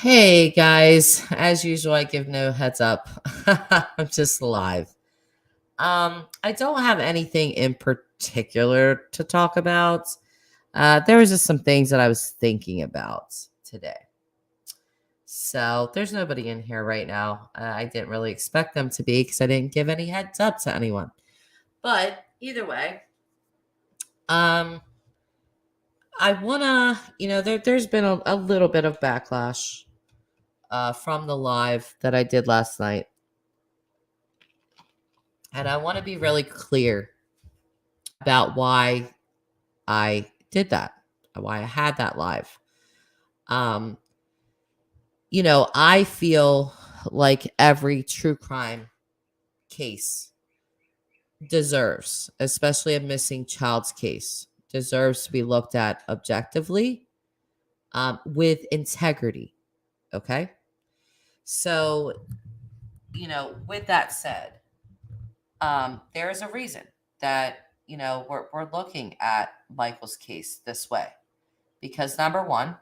Hey guys, as usual, I give no heads up. I'm just live. I don't have anything in particular to talk about. There was just some things that I was thinking about today. So there's nobody in here right now. I didn't really expect them to be because I didn't give any heads up to anyone. But either way, um, I wanna, there's been a little bit of backlash from the live that I did last night. And I want to be really clear about why I did that, why I had that live. Um, I feel like every true crime case deserves, especially a missing child's case, deserves to be looked at objectively, with integrity. Okay. So, with that said, there is a reason that, we're looking at Michael's case this way. Because number one,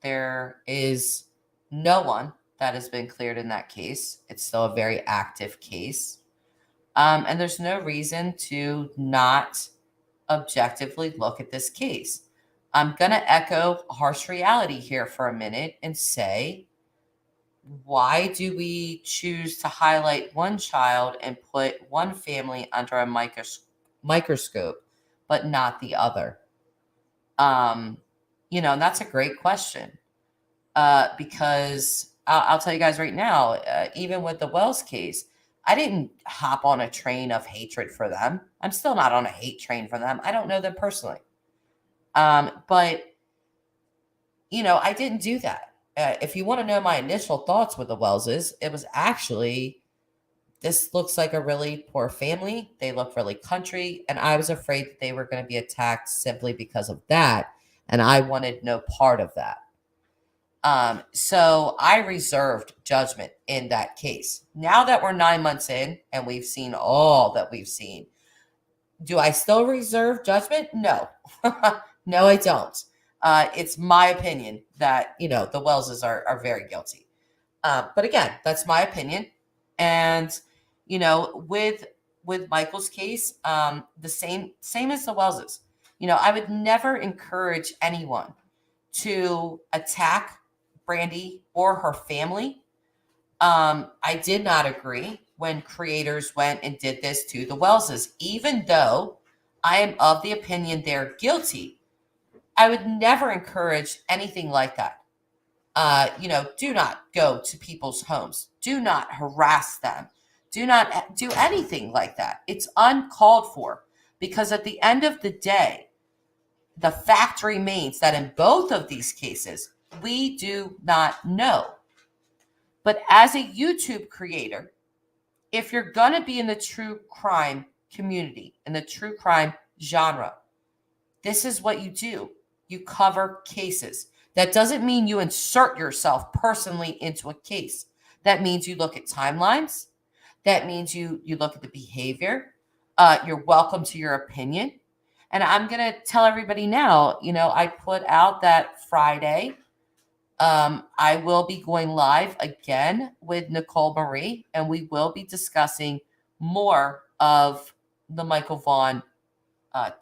there is no one that has been cleared in that case. It's still a very active case. And there's no reason to not objectively look at this case. I'm going to echo harsh reality here for a minute and say, why do we choose to highlight one child and put one family under a microscope, but not the other? Um, and that's a great question. Because I'll tell you guys right now, even with the Wells case, I didn't hop on a train of hatred for them. I'm still not on a hate train for them. I don't know them personally. But, I didn't do that. If you want to know my initial thoughts with the Wellses, it was actually, this looks like a really poor family. They look really country. And I was afraid that they were going to be attacked simply because of that. And I wanted no part of that. So I reserved judgment in that case. Now that we're 9 months in and we've seen all that we've seen, do I still reserve judgment? No. No, I don't. It's my opinion that, the Wellses are very guilty. But again, that's my opinion. And, with Michael's case, the same as the Wellses. I would never encourage anyone to attack Brandy or her family. I did not agree when creators went and did this to the Wellses, even though I am of the opinion they're guilty. I would never encourage anything like that. Do not go to people's homes. Do not harass them. Do not do anything like that. It's uncalled for, because at the end of the day, the fact remains that in both of these cases, we do not know. But as a YouTube creator, if you're going to be in the true crime community, in the true crime genre, this is what you do. You cover cases. That doesn't mean you insert yourself personally into a case. That means you look at timelines. That means you look at the behavior. You're welcome to your opinion. And I'm going to tell everybody now, I put out that Friday. I will be going live again with Nicole Marie, and we will be discussing more of the Michael Vaughn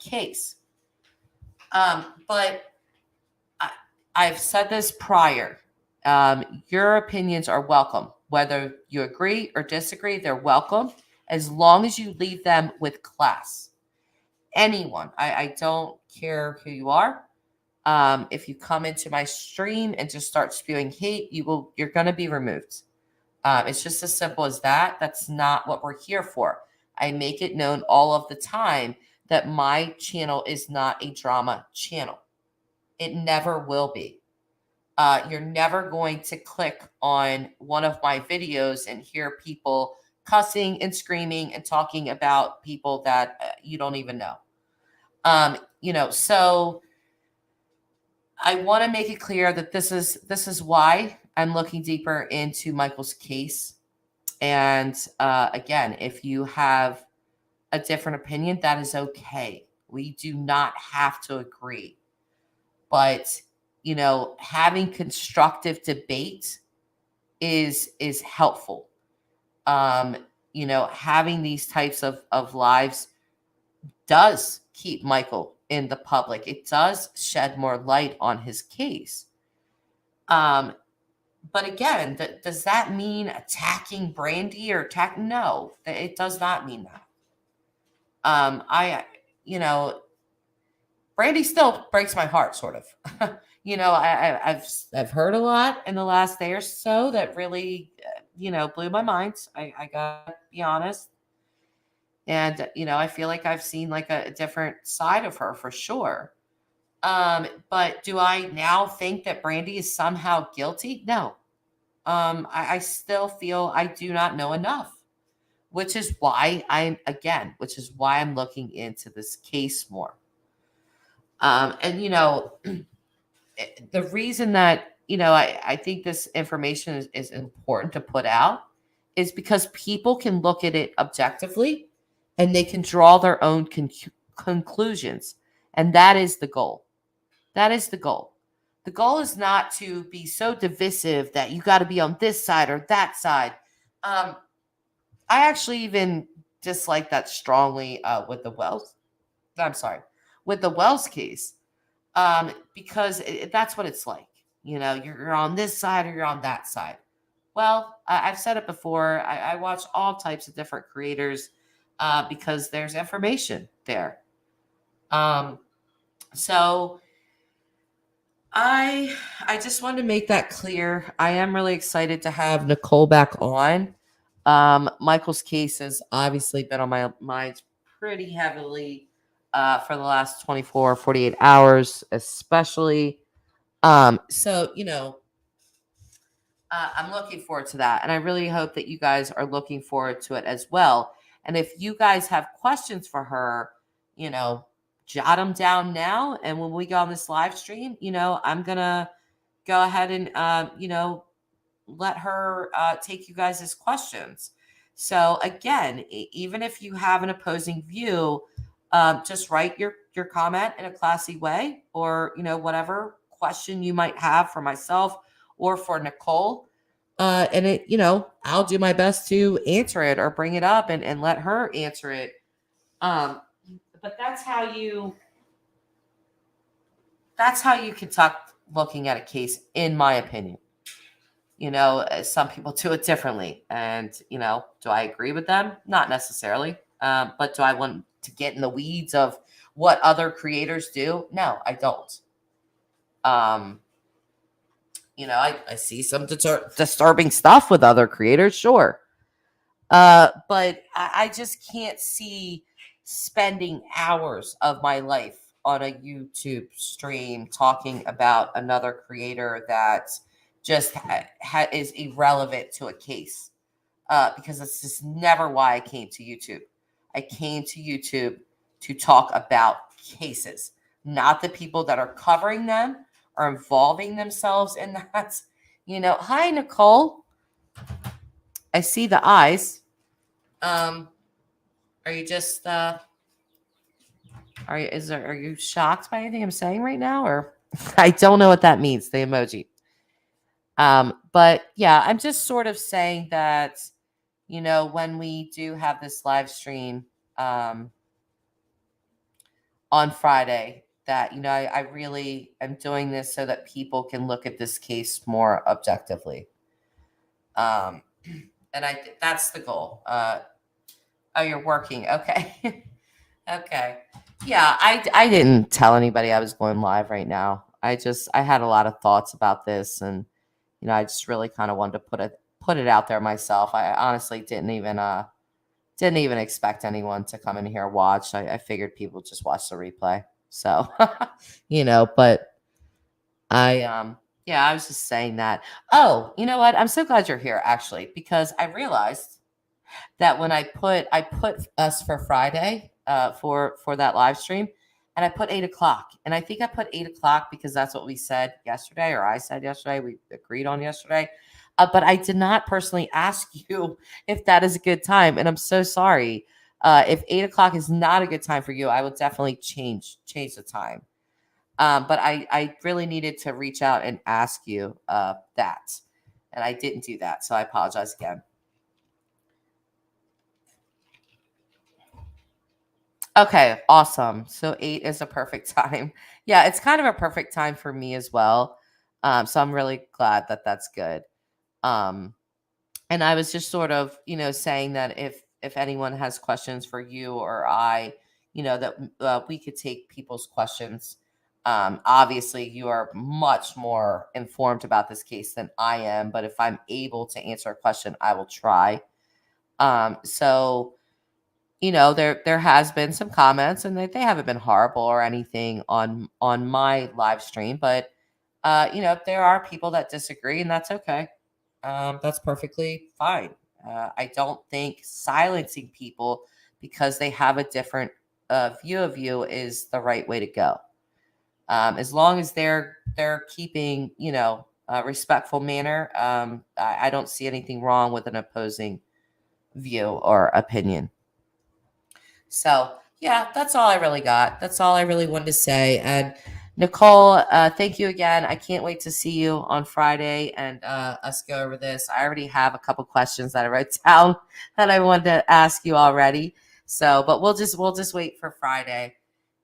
case. But I've said this prior. Your opinions are welcome. Whether you agree or disagree, they're welcome, as long as you leave them with class. Anyone, I don't care who you are. If you come into my stream and just start spewing hate, you're going to be removed. It's just as simple as that. That's not what we're here for. I make it known all of the time that my channel is not a drama channel. It never will be. You're never going to click on one of my videos and hear people cussing and screaming and talking about people that you don't even know. So I want to make it clear that this is why I'm looking deeper into Michael's case. And again, if you have a different opinion, that is okay. We do not have to agree. But, having constructive debate is helpful. Um, having these types of lives does keep Michael in the public. It does shed more light on his case. But again, does that mean attacking Brandy or attack? No, it does not mean that. You know, Brandy still breaks my heart, sort of. I've heard a lot in the last day or so that really, blew my mind. I gotta be honest, and I feel like I've seen like a different side of her for sure. But do I now think that Brandy is somehow guilty? No. I still feel I do not know enough, which is why I'm looking into this case more. And the reason that I think this information is important to put out is because people can look at it objectively and they can draw their own conclusions, and that is the goal. That is the goal. The goal is not to be so divisive that you got to be on this side or that side. I actually even dislike that strongly with the Wells. I'm sorry, with the Wells case, because that's what it's like. You're on this side or you're on that side. Well, I've said it before. I watch all types of different creators because there's information there. So I just wanted to make that clear. I am really excited to have Nicole back on. Michael's case has obviously been on my mind pretty heavily for the last 24, 48 hours, especially. So, I'm looking forward to that. And I really hope that you guys are looking forward to it as well. And if you guys have questions for her, jot them down now. And when we go on this live stream, I'm going to go ahead and, let her take you guys' questions. So again, even if you have an opposing view, just write your comment in a classy way, or whatever question you might have for myself or for Nicole. And I'll do my best to answer it or bring it up and let her answer it. But that's how you conduct looking at a case, in my opinion. Some people do it differently. And, do I agree with them? Not necessarily. But do I want to get in the weeds of what other creators do? No, I don't. I see some disturbing stuff with other creators, sure. But I just can't see spending hours of my life on a YouTube stream talking about another creator that just is irrelevant to a case, because it's just never why I came to YouTube. I came to YouTube to talk about cases, not the people that are covering them or involving themselves in that. Hi, Nicole. I see the eyes. Are you just are you shocked by anything I'm saying right now? Or I don't know what that means, the emoji. But yeah, I'm just sort of saying that, when we do have this live stream on Friday, that, I really am doing this so that people can look at this case more objectively. And that's the goal. Oh, you're working. Okay. Okay. Yeah, I didn't tell anybody I was going live right now. I had a lot of thoughts about this, and I just really kind of wanted to put it out there myself. I honestly didn't even expect anyone to come in here and watch. I figured people just watch the replay. So, but I was just saying that. Oh, you know what? I'm so glad you're here, actually, because I realized that when I put us for Friday for that live stream, and I put 8:00, and I think I put 8:00 because that's what we said yesterday, or I said yesterday, we agreed on yesterday. But I did not personally ask you if that is a good time, and I'm so sorry. If 8:00 is not a good time for you, I will definitely change the time. But I really needed to reach out and ask you that. And I didn't do that. So I apologize again. Okay, awesome. So 8 is a perfect time. Yeah, it's kind of a perfect time for me as well. So I'm really glad that that's good. Um, and I was just sort of, saying that if anyone has questions for you or I, that we could take people's questions. Obviously, you are much more informed about this case than I am, but if I'm able to answer a question, I will try. So there has been some comments, and they haven't been horrible or anything on my live stream, but there are people that disagree, and that's okay. That's perfectly fine. I don't think silencing people because they have a different view of you is the right way to go. As long as they're keeping a respectful manner, I don't see anything wrong with an opposing view or opinion. So, yeah, that's all I really got. That's all I really wanted to say. And Nicole, thank you again. I can't wait to see you on Friday and us go over this. I already have a couple questions that I wrote down that I wanted to ask you already. So, but we'll just wait for Friday,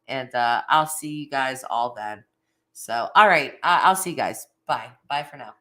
and I'll see you guys all then. So, all right, I'll see you guys. Bye. Bye for now.